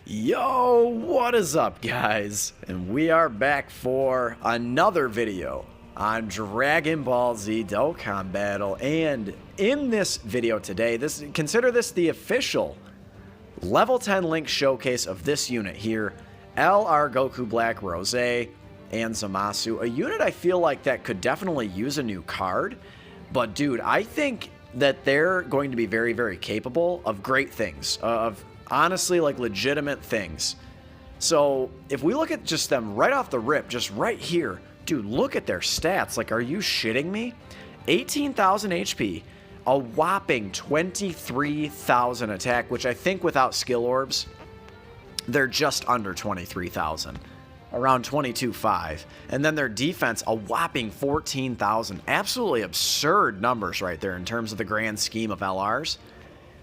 Yo, what is up, guys? And we are back for another video on Dragon Ball Z Dokkan Battle. And in this video today, consider this the official level 10 link showcase of this unit here, LR Goku Black Rose and Zamasu. A unit I feel like that could definitely use a new card. But dude, I think that they're going to be very, very capable of great things, of honestly, like legitimate things. So if we look at just them right off the rip, just right here, dude, look at their stats. Like, are you shitting me? 18,000 HP, a whopping 23,000 attack, which I think without skill orbs, they're just under 23,000, around 22.5. And then their defense, a whopping 14,000. Absolutely absurd numbers right there in terms of the grand scheme of LRs.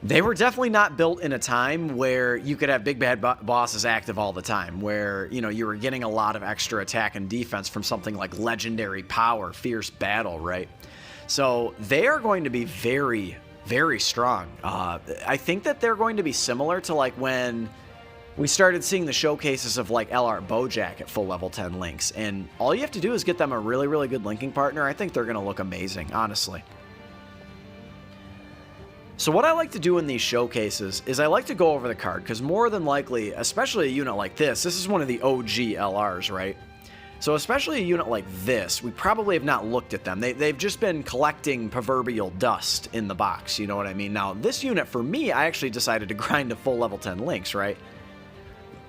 They were definitely not built in a time where you could have big bad bosses active all the time, where, you know, you were getting a lot of extra attack and defense from something like legendary power, fierce battle, right? So they are going to be very, very strong. I think that they're going to be similar to like when we started seeing the showcases of like LR Bojack at full level 10 links, and all you have to do is get them a really, really good linking partner. I think they're going to look amazing, honestly. So what I like to do in these showcases is I like to go over the card, because more than likely, especially a unit like this is one of the OG LRs, right? So especially a unit like this, we probably have not looked at them. They've just been collecting proverbial dust in the box, you know what I mean? Now, this unit, for me, I actually decided to grind to full level 10 links, right?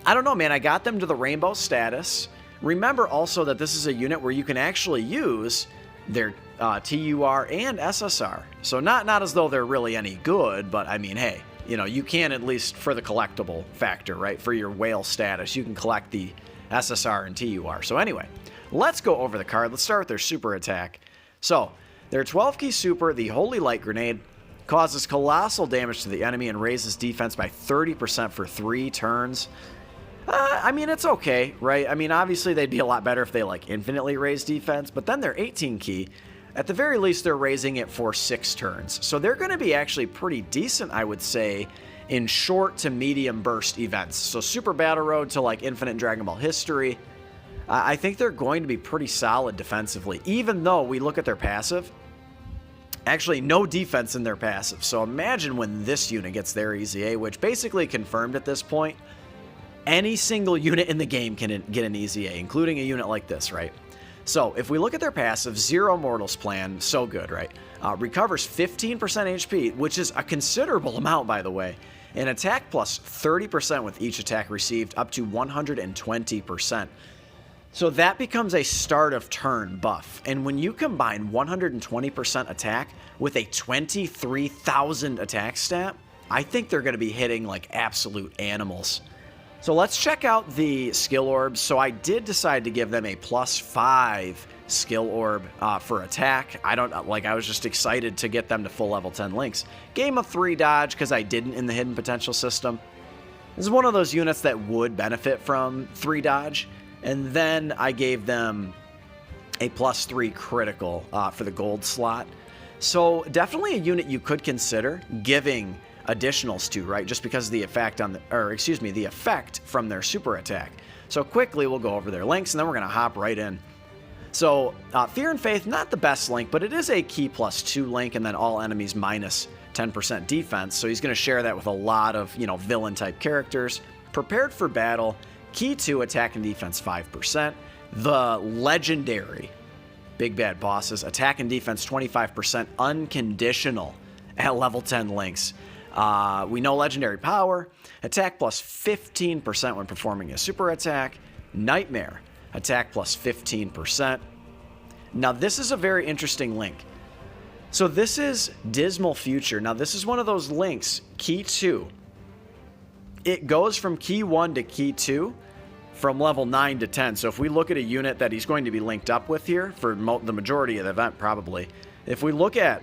I don't know, man. I got them to the rainbow status. Remember also that this is a unit where you can actually use their TUR and SSR. So not as though they're really any good, but I mean, hey, you know, you can at least for the collectible factor, right? For your whale status, you can collect the SSR and TUR. So anyway, let's go over the card. Let's start with their super attack. So their 12 key super, the Holy Light Grenade, causes colossal damage to the enemy and raises defense by 30% for 3 turns. I mean, it's okay, right? I mean, obviously, they'd be a lot better if they, like, infinitely raise defense, but then their 18 key, at the very least, they're raising it for 6 turns. So they're going to be actually pretty decent, I would say, in short to medium burst events. So Super Battle Road to, like, Infinite Dragon Ball History, I think they're going to be pretty solid defensively, even though we look at their passive. Actually, no defense in their passive. So imagine when this unit gets their EZA, which basically confirmed at this point, any single unit in the game can get an EZA, including a unit like this, right? So if we look at their passive, Zero Mortals Plan, so good, right? Recovers 15% HP, which is a considerable amount, by the way, and attack plus 30% with each attack received, up to 120%. So that becomes a start of turn buff. And when you combine 120% attack with a 23,000 attack stat, I think they're going to be hitting like absolute animals. So let's check out the skill orbs. So I did decide to give them a +5 skill orb for attack. I was just excited to get them to full level 10 links. Game of 3 dodge, because I didn't in the hidden potential system. This is one of those units that would benefit from 3 dodge. And then I gave them a +3 critical for the gold slot. So definitely a unit you could consider giving additionals to, right? Just because of the effect on the effect from their super attack. So quickly we'll go over their links, and then we're gonna hop right in. So Fear and Faith, not the best link, but it is a key +2 link, and then all enemies minus 10% defense. So he's gonna share that with a lot of, you know, villain type characters. Prepared for Battle, key 2 attack and defense 5%. The legendary big bad bosses, attack and defense 25% unconditional at level 10 links. We know legendary power, attack plus 15% when performing a super attack, nightmare, attack plus 15%. Now this is a very interesting link. So this is Dismal Future. Now this is one of those links, key 2. It goes from key 1 to key 2 from level 9 to 10. So if we look at a unit that he's going to be linked up with here for the majority of the event probably, if we look at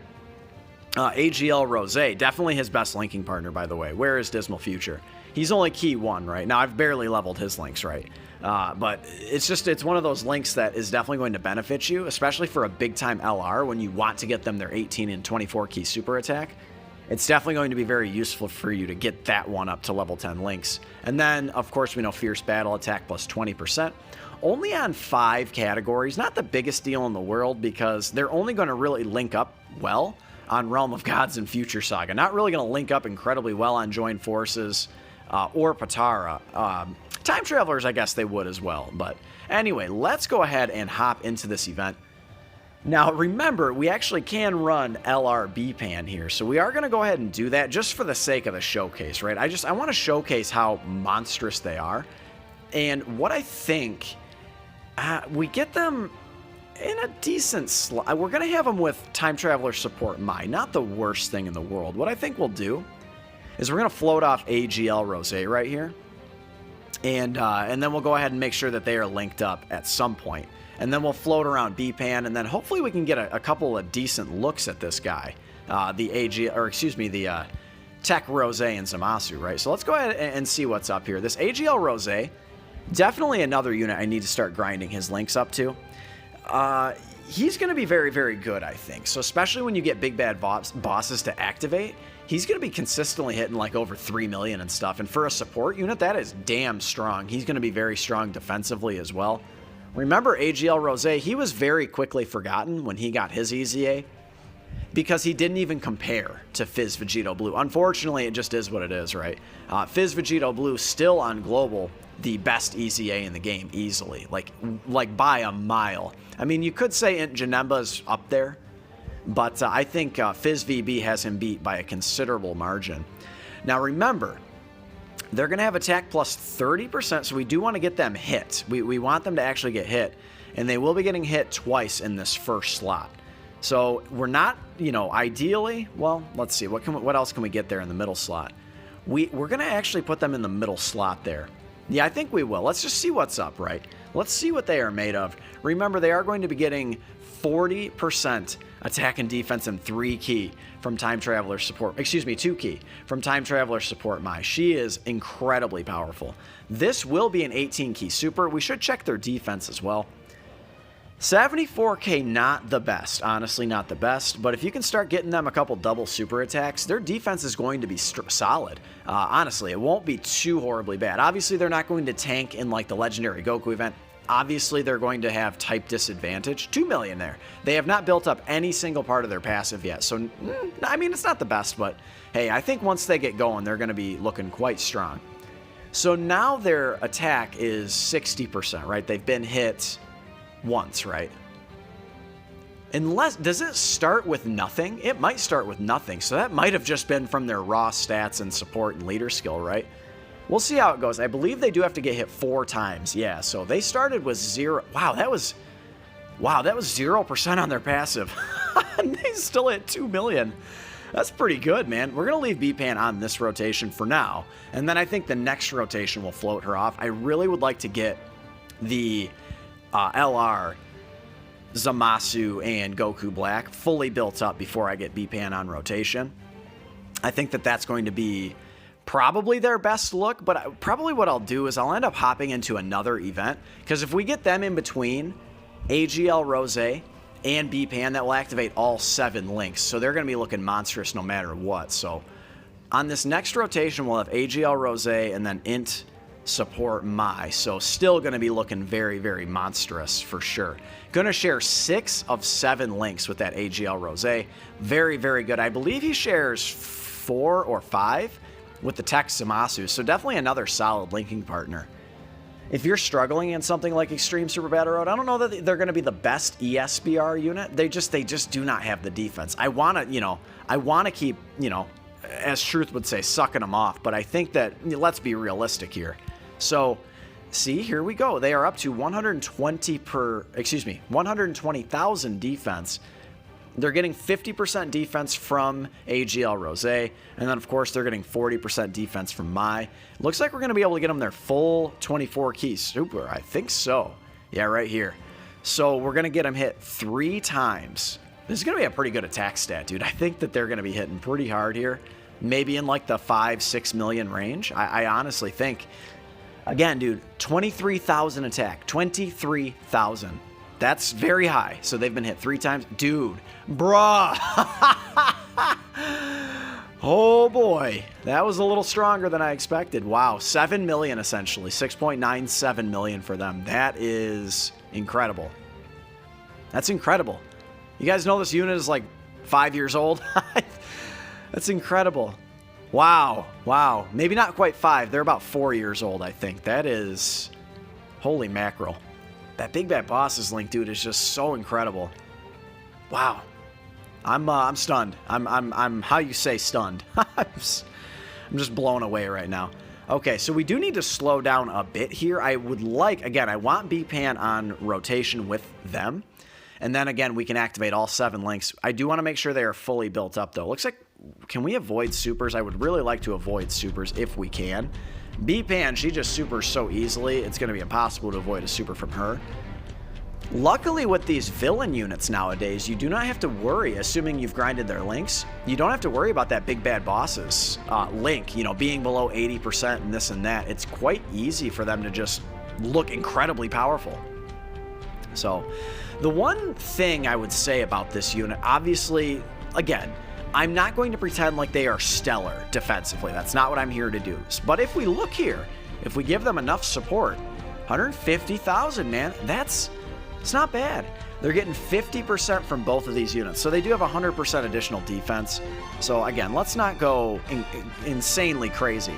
AGL Rose, definitely his best linking partner, by the way. Where is Dismal Future? He's only key 1, right? Now, I've barely leveled his links, right? But it's one of those links that is definitely going to benefit you, especially for a big-time LR when you want to get them their 18 and 24 key super attack. it's definitely going to be very useful for you to get that one up to level 10 links. And then, of course, we know Fierce Battle Attack plus 20%. Only on 5 categories, not the biggest deal in the world because they're only going to really link up well on Realm of Gods and Future Saga. Not really going to link up incredibly well on Joined Forces or Patara. Time Travelers, I guess they would as well. But anyway, let's go ahead and hop into this event. Now, remember, we actually can run LRB Pan here, so we are going to go ahead and do that just for the sake of the showcase, right? I want to showcase how monstrous they are, and what I think, we get them in a decent slot. We're going to have them with Time Traveler Support not the worst thing in the world. What I think we'll do is we're going to float off AGL Rose right here, and then we'll go ahead and make sure that they are linked up at some point. And then we'll float around B-Pan, and then hopefully we can get a couple of decent looks at this guy. The TEQ Rose and Zamasu, right? So let's go ahead and see what's up here. This AGL Rose, definitely another unit I need to start grinding his links up to. He's going to be very, very good, I think. So especially when you get big bad bosses to activate, he's going to be consistently hitting like over 3 million and stuff. And for a support unit, that is damn strong. He's going to be very strong defensively as well. Remember AGL Rose, he was very quickly forgotten when he got his EZA because he didn't even compare to Fizz Vegito Blue. Unfortunately, it just is what it is, right? Fizz Vegito Blue still on Global, the best EZA in the game easily, like by a mile. I mean, you could say Janemba's up there, but I think Fizz VB has him beat by a considerable margin. Now remember, they're going to have attack plus 30%, so we do want to get them hit. We want them to actually get hit, and they will be getting hit twice in this first slot. So we're not, ideally, well, let's see. What else can we get there in the middle slot? We're going to actually put them in the middle slot there. Yeah, I think we will. Let's just see what's up, right? Let's see what they are made of. Remember, they are going to be getting 40% attack and defense and 3 key from Time Traveler Support. 2 key from Time Traveler Support Mai. She is incredibly powerful. This will be an 18 key super. We should check their defense as well. 74k, not the best. Honestly, not the best. But if you can start getting them a couple double super attacks, their defense is going to be solid. Honestly, it won't be too horribly bad. Obviously, they're not going to tank in like the Legendary Goku event. Obviously, they're going to have type disadvantage. 2 million there. They have not built up any single part of their passive yet. So, I mean, it's not the best, but hey, I think once they get going, they're going to be looking quite strong. So now their attack is 60%, right? They've been hit once, right? Unless, does it start with nothing? It might start with nothing. So that might have just been from their raw stats and support and leader skill, right? We'll see how it goes. I believe they do have to get hit 4 times. Yeah, so they started with 0. Wow, that was 0% on their passive. And they still hit 2 million. That's pretty good, man. We're going to leave B-Pan on this rotation for now. And then I think the next rotation will float her off. I really would like to get the LR, Zamasu, and Goku Black fully built up before I get B-Pan on rotation. I think that that's going to be probably their best look, but probably what I'll do is I'll end up hopping into another event, because if we get them in between AGL Rose and B-Pan, that will activate all 7 links, so they're going to be looking monstrous no matter what. So on this next rotation, we'll have AGL Rose and then Int Support Mai, so still going to be looking very, very monstrous for sure. Going to share 6 of 7 links with that AGL Rose. Very, very good. I believe he shares 4 or 5 with the TEQ Zamasu, so definitely another solid linking partner. If you're struggling in something like Extreme Super Battle Road, I don't know that they're going to be the best ESBR unit. They just do not have the defense. I want to keep, as Truth would say, sucking them off, but I think that, let's be realistic here. So, see, here we go. They are up to 120,000 defense. They're getting 50% defense from AGL Rose, and then, of course, they're getting 40% defense from Mai. Looks like we're going to be able to get them their full 24 key super. I think so. Yeah, right here. So we're going to get them hit 3 times. This is going to be a pretty good attack stat, dude. I think that they're going to be hitting pretty hard here. Maybe in like the 5-6 million range. I honestly think. Again, dude, 23,000 attack. 23,000. That's very high. So they've been hit 3 times. Dude, bruh. Oh boy, that was a little stronger than I expected. Wow, 7 million essentially, 6.97 million for them. That is incredible. That's incredible. You guys know this unit is like 5 years old? That's incredible. Wow, wow. Maybe not quite 5. They're about 4 years old, I think. That is... Holy mackerel. That Big Bad Bosses link, dude, is just so incredible. Wow. I'm stunned. I'm how you say stunned. I'm just blown away right now. Okay, so we do need to slow down a bit here. I would like, again, I want B-Pan on rotation with them. And then again, we can activate all 7 links. I do want to make sure they are fully built up though. Looks like, can we avoid supers? I would really like to avoid supers if we can. B-Pan, she just supers so easily, it's going to be impossible to avoid a super from her. Luckily with these villain units nowadays, you do not have to worry, assuming you've grinded their links, you don't have to worry about that Big Bad Bosses link, you know, being below 80% and this and that. It's quite easy for them to just look incredibly powerful. So, the one thing I would say about this unit, obviously, again, I'm not going to pretend like they are stellar defensively. That's not what I'm here to do. But if we look here, if we give them enough support, 150,000, man, it's not bad. They're getting 50% from both of these units. So they do have 100% additional defense. So again, let's not go insanely crazy.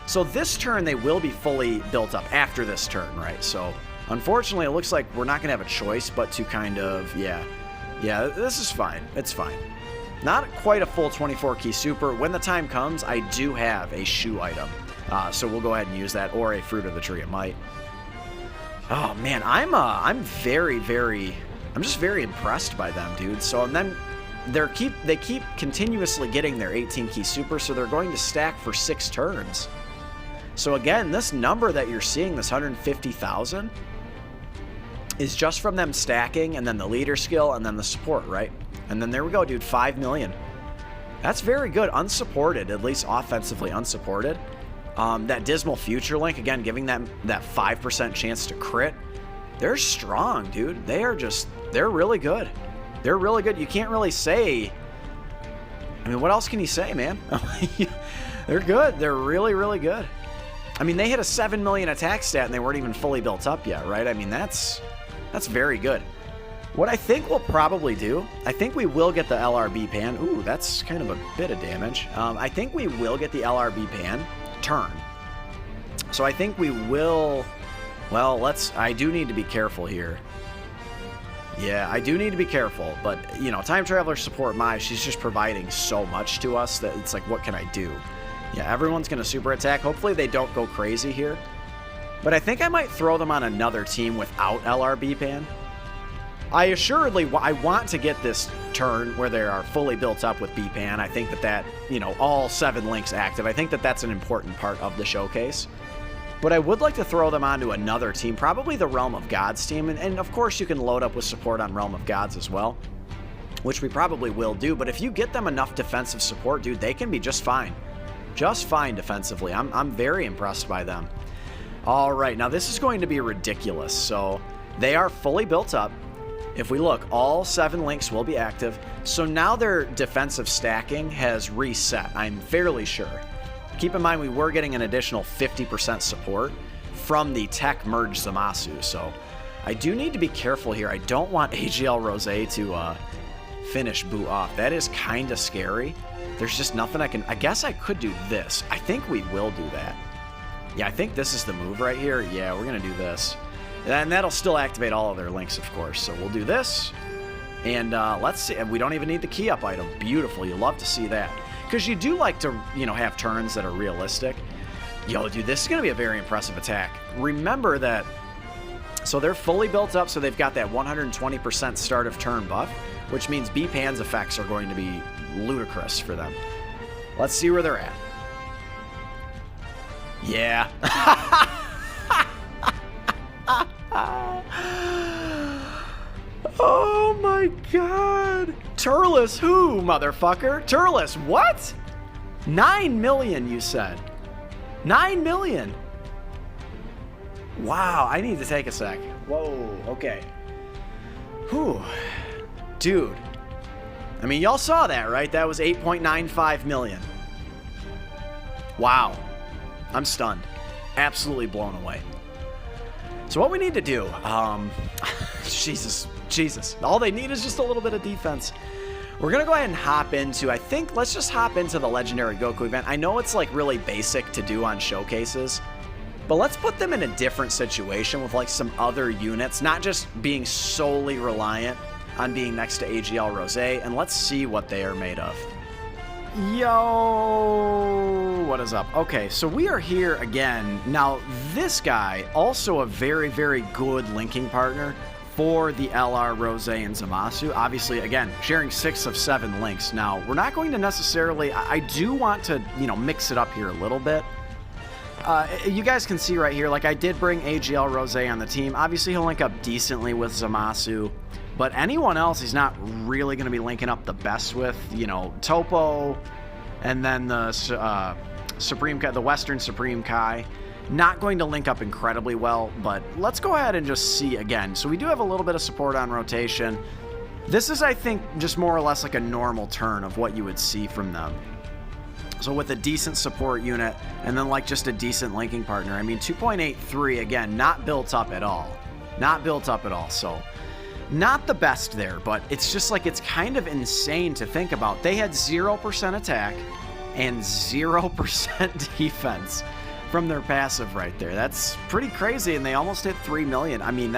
So this turn, they will be fully built up after this turn, right? So unfortunately, it looks like we're not going to have a choice but to kind of, yeah, this is fine. It's fine. Not quite a full 24 key super. When the time comes, I do have a shoe item. So we'll go ahead and use that, or a fruit of the tree of might. Oh man, I'm just very impressed by them, dude. So and then they keep continuously getting their 18 key super, so they're going to stack for 6 turns. So again, this number that you're seeing, this 150,000, is just from them stacking, and then the leader skill, and then the support, right? And then there we go, dude, 5 million. That's very good, unsupported, at least offensively unsupported. That Dismal Future link, again, giving them that 5% chance to crit. They're strong, dude. They're really good. They're really good. You can't really say... I mean, what else can you say, man? They're good. They're really, really good. I mean, they hit a 7 million attack stat, and they weren't even fully built up yet, right? I mean, that's very good. What I think we'll probably do, I think we will get the LRB pan. Ooh, that's kind of a bit of damage. I think we will get the LRB pan turn. So I think we will... Well, I do need to be careful here. Yeah, I do need to be careful. But, you know, Time Traveler support Mai, she's just providing so much to us that it's like, what can I do? Yeah, everyone's going to super attack. Hopefully they don't go crazy here. But I think I might throw them on another team without LRB pan. I want to get this turn where they are fully built up with B-Pan. I think that, you know, all 7 links active. I think that that's an important part of the showcase. But I would like to throw them onto another team, probably the Realm of Gods team. And of course, you can load up with support on Realm of Gods as well, which we probably will do. But if you get them enough defensive support, dude, they can be just fine. Just fine defensively. I'm very impressed by them. All right, now this is going to be ridiculous. So they are fully built up. If we look, all 7 links will be active. So now their defensive stacking has reset, I'm fairly sure. Keep in mind, we were getting an additional 50% support from the TEQ merge Zamasu. So I do need to be careful here. I don't want AGL Rose to finish Boo off. That is kind of scary. There's just nothing I guess I could do this. I think we will do that. Yeah, I think this is the move right here. Yeah, we're going to do this. And that'll still activate all of their links, of course. So we'll do this. And let's see. And we don't even need the key up item. Beautiful. You love to see that. Because you do like to, you know, have turns that are realistic. Yo, dude, this is going to be a very impressive attack. Remember that... So they're fully built up, so they've got that 120% start of turn buff, which means B-Pan's effects are going to be ludicrous for them. Let's see where they're at. Yeah. Oh my god. TURLES who, motherfucker? TURLES what? 9 million, you said. 9 million. Wow, I need to take a sec. Whoa, okay. Whew. Dude. I mean, y'all saw that, right? That was 8.95 million. Wow. I'm stunned. Absolutely blown away. So what we need to do, Jesus. All they need is just a little bit of defense. We're going to go ahead and hop into, let's just hop into the Legendary Goku event. I know it's like really basic to do on showcases, but let's put them in a different situation with like some other units, not just being solely reliant on being next to AGL Rose, and let's see what they are made of. Yo, what is up? Okay, so we are here again. Now, this guy, also a very, very good linking partner for the LR, Rose, and Zamasu. Obviously, again, sharing 6 of 7 links. Now, we're not going to necessarily... I do want to, mix it up here a little bit. You guys can see right here, like, I did bring AGL Rose on the team. Obviously, he'll link up decently with Zamasu. But anyone else he's not really going to be linking up the best with. Topo, and then the the Western Supreme Kai. Not going to link up incredibly well, but let's go ahead and just see again. So we do have a little bit of support on rotation. This is, I think, just more or less like a normal turn of what you would see from them. So with a decent support unit, and then like just a decent linking partner. I mean, 2.83, again, not built up at all. Not built up at all, so... Not the best there, but it's just like, it's kind of insane to think about. They had 0% attack and 0% defense from their passive right there. That's pretty crazy, and they almost hit 3 million. I mean,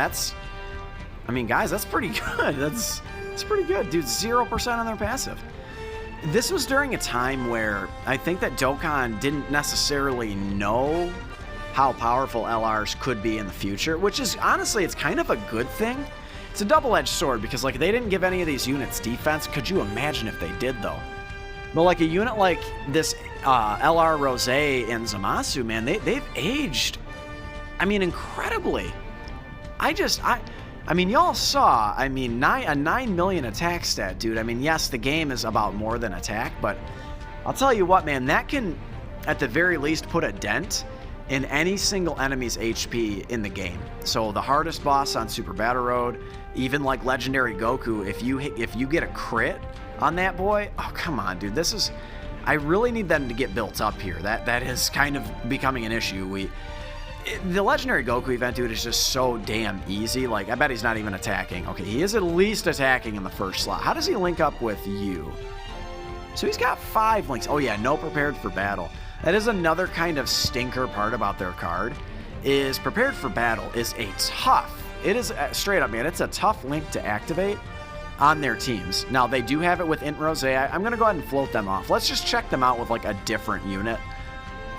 guys, that's pretty good. That's pretty good. Dude, 0% on their passive. This was during a time where I think that Dokkan didn't necessarily know how powerful LRs could be in the future, which is, honestly, it's kind of a good thing. It's a double-edged sword, because, like, they didn't give any of these units defense. Could you imagine if they did, though? But, like, a unit like this LR Rose and Zamasu, man, they've aged, I mean, incredibly. I mean, y'all saw, I mean, a 9 million attack stat, dude. I mean, yes, the game is about more than attack, but I'll tell you what, man, that can, at the very least, put a dent in any single enemy's HP in the game. So the hardest boss on Super Battle Road, even like Legendary Goku, if you get a crit on that boy, oh come on, dude, this is, I really need them to get built up here. That is kind of becoming an issue. The Legendary Goku event, dude, is just so damn easy. Like, I bet he's not even attacking. Okay, he is at least attacking in the first slot. How does he link up with you? So he's got 5 links. Oh yeah, no prepared for battle. That is another kind of stinker part about their card, is prepared for battle is a tough, it is straight up, man, it's a tough link to activate on their teams. Now, they do have it with Int Rose. I'm going to go ahead and float them off. Let's just check them out with like a different unit.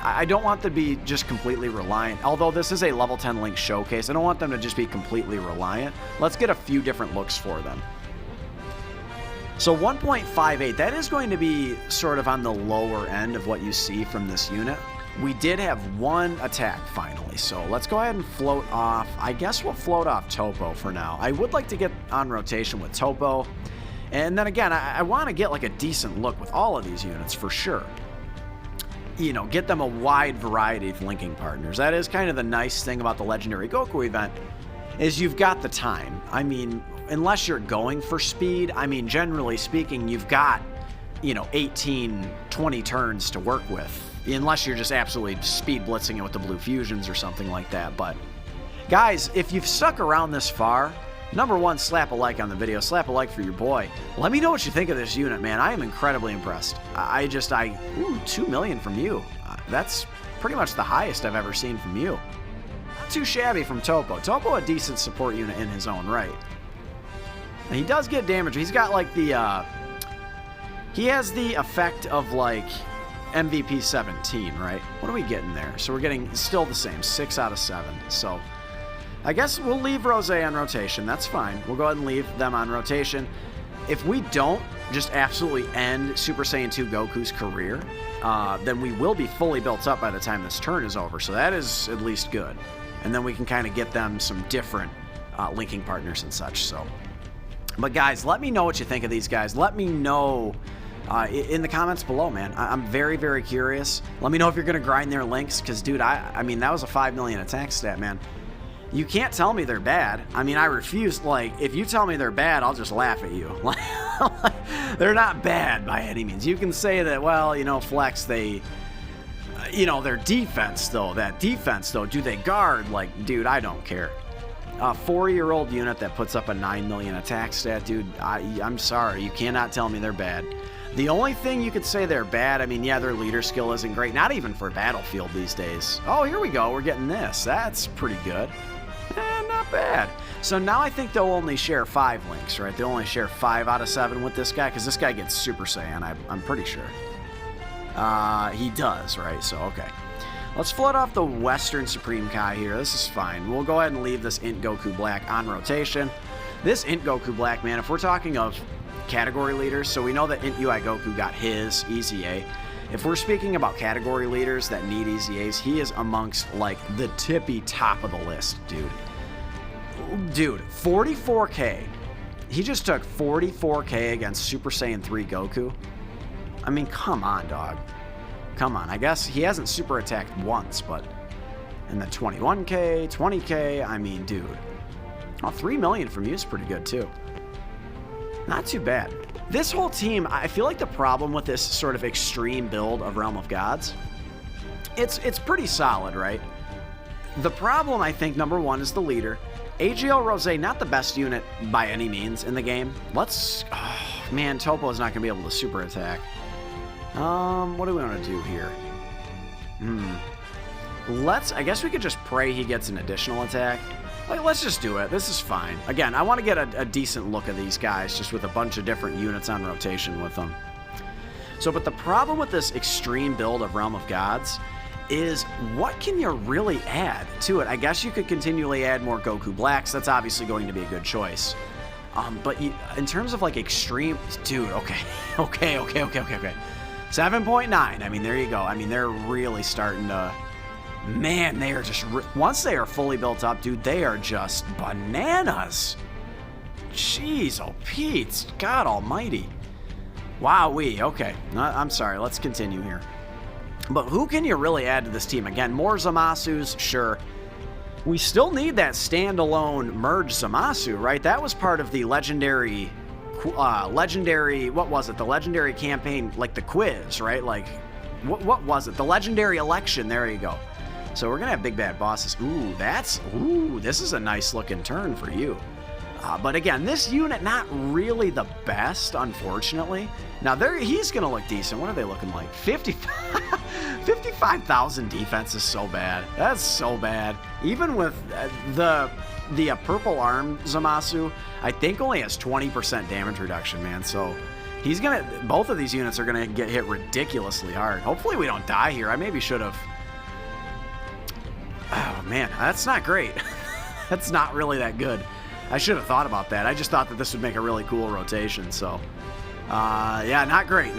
I don't want them to be just completely reliant, although this is a level 10 link showcase. I don't want them to just be completely reliant. Let's get a few different looks for them. So 1.58, that is going to be sort of on the lower end of what you see from this unit. We did have 1 attack finally, so let's go ahead and float off. I guess we'll float off Topo for now. I would like to get on rotation with Topo. And then again, I want to get like a decent look with all of these units for sure. Get them a wide variety of linking partners. That is kind of the nice thing about the Legendary Goku event, is you've got the time. I mean, unless you're going for speed, I mean, generally speaking, you've got, 18, 20 turns to work with. Unless you're just absolutely speed blitzing it with the blue fusions or something like that. But, guys, if you've stuck around this far, number 1, slap a like on the video. Slap a like for your boy. Let me know what you think of this unit, man. I am incredibly impressed. Ooh, 2 million from you. That's pretty much the highest I've ever seen from you. Not too shabby from Topo. Topo, a decent support unit in his own right. And he does get damage. He's got like the, he has the effect of like MVP 17, right? What are we getting there? So we're getting still the same, 6 out of 7. So I guess we'll leave Rose on rotation. That's fine. We'll go ahead and leave them on rotation. If we don't just absolutely end Super Saiyan 2 Goku's career, then we will be fully built up by the time this turn is over. So that is at least good. And then we can kind of get them some different linking partners and such. So, but guys, let me know what you think of these guys. Let me know in the comments below, man. I'm very, very curious. Let me know if you're going to grind their links, because, dude, I mean, that was a 5 million attack stat, man. You can't tell me they're bad. I mean, I refuse. Like, if you tell me they're bad, I'll just laugh at you. They're not bad by any means. You can say that, well, Flex, they You know, their defense, though, do they guard? Like, dude, I don't care. A 4-year-old unit that puts up a 9 million attack stat, dude, I'm sorry. You cannot tell me they're bad. The only thing you could say they're bad, I mean, yeah, their leader skill isn't great. Not even for Battlefield these days. Oh, here we go. We're getting this. That's pretty good. Not bad. So now I think they'll only share 5 links, right? They'll only share 5 out of 7 with this guy, because this guy gets Super Saiyan, I'm pretty sure. He does, right? So, okay. Let's flood off the Western Supreme Kai here. This is fine. We'll go ahead and leave this Int Goku Black on rotation. This Int Goku Black, man, if we're talking of category leaders, so we know that Int UI Goku got his Easy A. If we're speaking about category leaders that need Easy A's, he is amongst, like, the tippy top of the list, dude. Dude, 44k. He just took 44k against Super Saiyan 3 Goku. I mean, come on, dog. Come on. I guess he hasn't super attacked once, but in the 21k, 20k, I mean, dude. Oh, 3 million from you is pretty good, too. Not too bad. This whole team, I feel like the problem with this sort of extreme build of Realm of Gods, it's pretty solid, right? The problem, I think, number one, is the leader. AGL Rose, not the best unit by any means in the game. Let's... Oh, man, Topo is not going to be able to super attack. What do we want to do here? I guess we could just pray he gets an additional attack. Like, let's just do it. This is fine. Again, I want to get a decent look at these guys, just with a bunch of different units on rotation with them. So, but the problem with this extreme build of Realm of Gods is, what can you really add to it? I guess you could continually add more Goku Blacks. That's obviously going to be a good choice. But in terms of, like, extreme... Dude, okay. Okay. 7.9. I mean, there you go. I mean, they're really starting to... Man, they are just... Once they are fully built up, dude, they are just bananas. Jeez, oh, Pete. God almighty. Wowee. Okay. I'm sorry. Let's continue here. But who can you really add to this team? Again, more Zamasus, sure. We still need that standalone merge Zamasu, right? That was part of the legendary... what was it? The legendary campaign, like the quiz, right? Like, what was it? The legendary election. There you go. So we're going to have big bad bosses. Ooh, this is a nice looking turn for you. But again, this unit, not really the best, unfortunately. Now, he's going to look decent. What are they looking like? 55,000 defense is so bad. That's so bad. Even with the purple arm Zamasu, I think only has 20% damage reduction, man. So he's going to... Both of these units are going to get hit ridiculously hard. Hopefully we don't die here. I maybe should have... Oh, man, that's not great. That's not really that good. I should have thought about that. I just thought that this would make a really cool rotation, so... yeah, not great.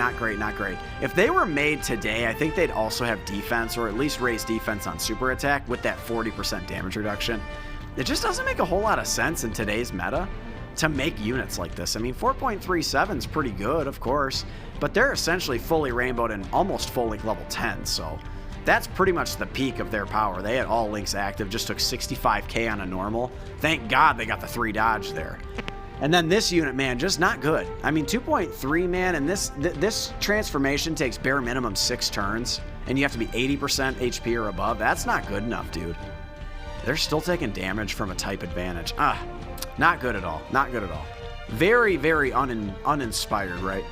If they were made today, I think they'd also have defense, or at least raise defense on super attack with that 40% damage reduction. It just doesn't make a whole lot of sense in today's meta to make units like this. I mean, 4.37 is pretty good, of course, but they're essentially fully rainbowed and almost fully level 10, so... That's pretty much the peak of their power. They had all links active, just took 65k on a normal. Thank God they got the 3 dodge there. And then this unit, man, just not good. I mean, 2.3, man, and this transformation takes bare minimum 6 turns, and you have to be 80% HP or above. That's not good enough, dude. They're still taking damage from a type advantage. Not good at all. Not good at all. Very, very uninspired, right?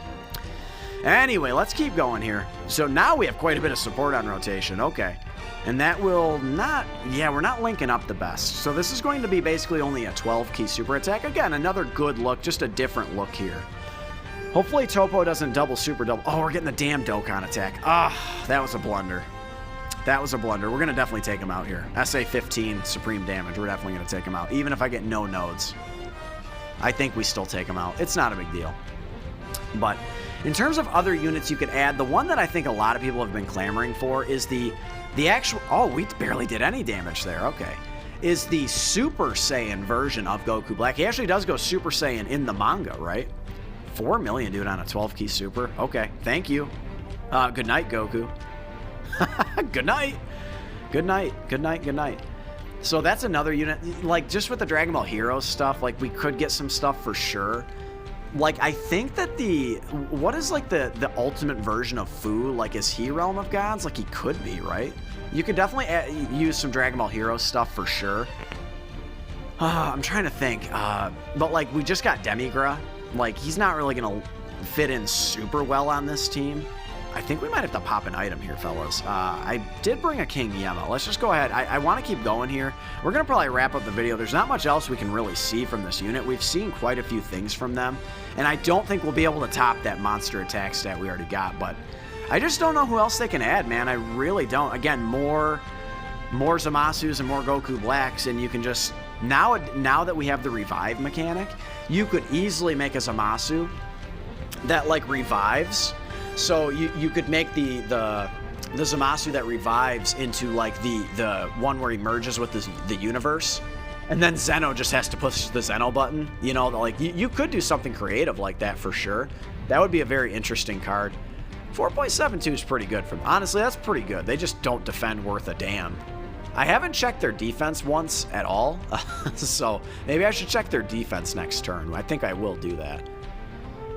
Anyway, let's keep going here. So now we have quite a bit of support on rotation. Okay. And that will not... Yeah, we're not linking up the best. So this is going to be basically only a 12-key super attack. Again, another good look, just a different look here. Hopefully Topo doesn't super double... Oh, we're getting the damn Dokkan attack. That was a blunder. That was a blunder. We're going to definitely take him out here. SA 15 supreme damage. We're definitely going to take him out. Even if I get no nodes. I think we still take him out. It's not a big deal. But... in terms of other units you could add, the one that I think a lot of people have been clamoring for is the actual... Oh, we barely did any damage there. Okay. Is the Super Saiyan version of Goku Black. He actually does go Super Saiyan in the manga, right? 4 million, dude, on a 12-key super. Okay, thank you. Good night, Goku. Good night. Good night. So that's another unit. Like, just with the Dragon Ball Heroes stuff, like, we could get some stuff for sure. Like, I think that what is like the ultimate version of Fu? Like, is he Realm of Gods? Like, he could be, right? You could definitely use some Dragon Ball Heroes stuff for sure. I'm trying to think. But, like, we just got Demigra. Like, he's not really going to fit in super well on this team. I think we might have to pop an item here, fellas. I did bring a King Yama. Let's just go ahead. I want to keep going here. We're going to probably wrap up the video. There's not much else we can really see from this unit. We've seen quite a few things from them, and I don't think we'll be able to top that monster attack stat we already got, but I just don't know who else they can add, man. I really don't. Again, more Zamasus and more Goku Blacks, and you can just... Now that we have the revive mechanic, you could easily make a Zamasu that, like, revives. So you could make the Zamasu that revives into, like, the one where he merges with the universe, and then Zeno just has to push the Zeno button. You know, like, you could do something creative like that for sure. That would be a very interesting card. 4.72 is pretty good. Honestly, that's pretty good. They just don't defend worth a damn. I haven't checked their defense once at all, so maybe I should check their defense next turn. I think I will do that.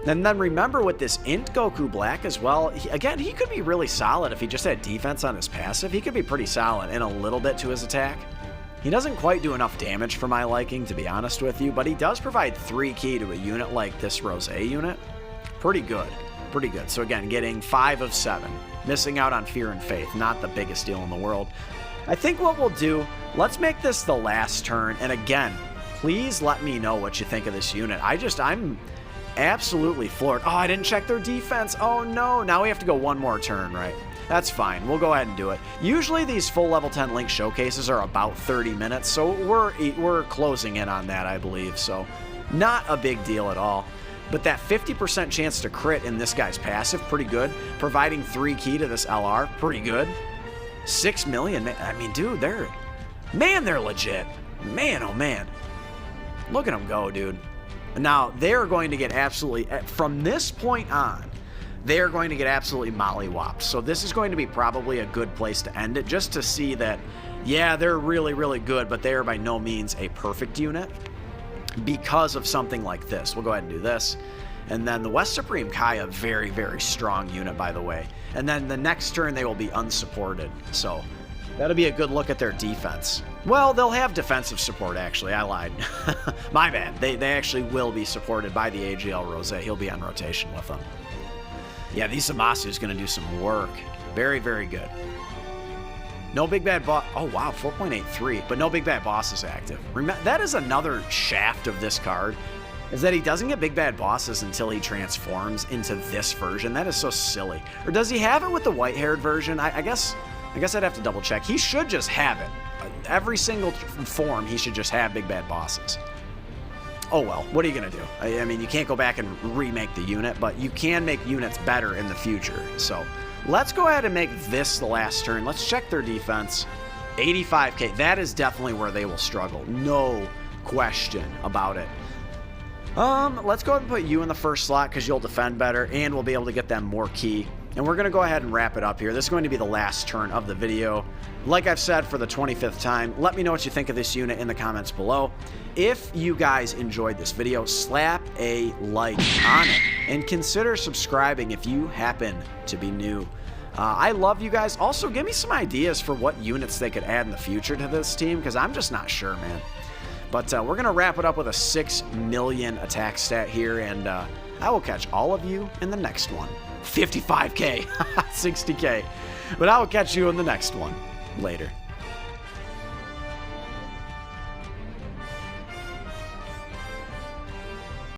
And then remember with this Int Goku Black as well, again, he could be really solid if he just had defense on his passive. He could be pretty solid and a little bit to his attack. He doesn't quite do enough damage for my liking, to be honest with you, but he does provide 3 key to a unit like this Rose unit. Pretty good. Pretty good. So again, getting 5 of 7. Missing out on Fear and Faith, not the biggest deal in the world. I think what we'll do, let's make this the last turn, and again, please let me know what you think of this unit. I'm absolutely floored. Oh, I didn't check their defense. Oh no, now we have to go one more turn, right? That's fine, we'll go ahead and do it. Usually these full level 10 link showcases are about 30 minutes, so we're closing in on that, I believe, so not a big deal at all. But that 50% chance to crit in this guy's passive, pretty good. Providing 3 key to this LR, pretty good. 6 million, man. I mean, dude, they're legit. Man, oh man. Look at them go, dude. Now, they're going to get absolutely, from this point on, they're going to get absolutely mollywopped. So this is going to be probably a good place to end it, just to see that, yeah, they're really, really good, but they are by no means a perfect unit because of something like this. We'll go ahead and do this. And then the West Supreme Kaya, very, very strong unit, by the way. And then the next turn, they will be unsupported. So that'll be a good look at their defense. Well, they'll have defensive support, actually. I lied. My bad. They actually will be supported by the AGL Rose. He'll be on rotation with them. Yeah, these Zamasu is going to do some work. Very, very good. No Big Bad Boss. Oh, wow, 4.83. But no Big Bad Boss is active. Remember, that is another shaft of this card, is that he doesn't get Big Bad Bosses until he transforms into this version. That is so silly. Or does he have it with the white-haired version? I guess I'd have to double check. He should just have it. Every single form, he should just have Big Bad Bosses. Oh well, what are you going to do? I mean, you can't go back and remake the unit, but you can make units better in the future. So let's go ahead and make this the last turn. Let's check their defense. 85k. That is definitely where they will struggle. No question about it. Let's go ahead and put you in the first slot because you'll defend better and we'll be able to get them more key. And we're going to go ahead and wrap it up here. This is going to be the last turn of the video. Like I've said for the 25th time, let me know what you think of this unit in the comments below. If you guys enjoyed this video, slap a like on it and consider subscribing if you happen to be new. I love you guys. Also, give me some ideas for what units they could add in the future to this team because I'm just not sure, man. But we're going to wrap it up with a 6 million attack stat here, and I will catch all of you in the next one. 55k, 60k. But I will catch you in the next one. Later.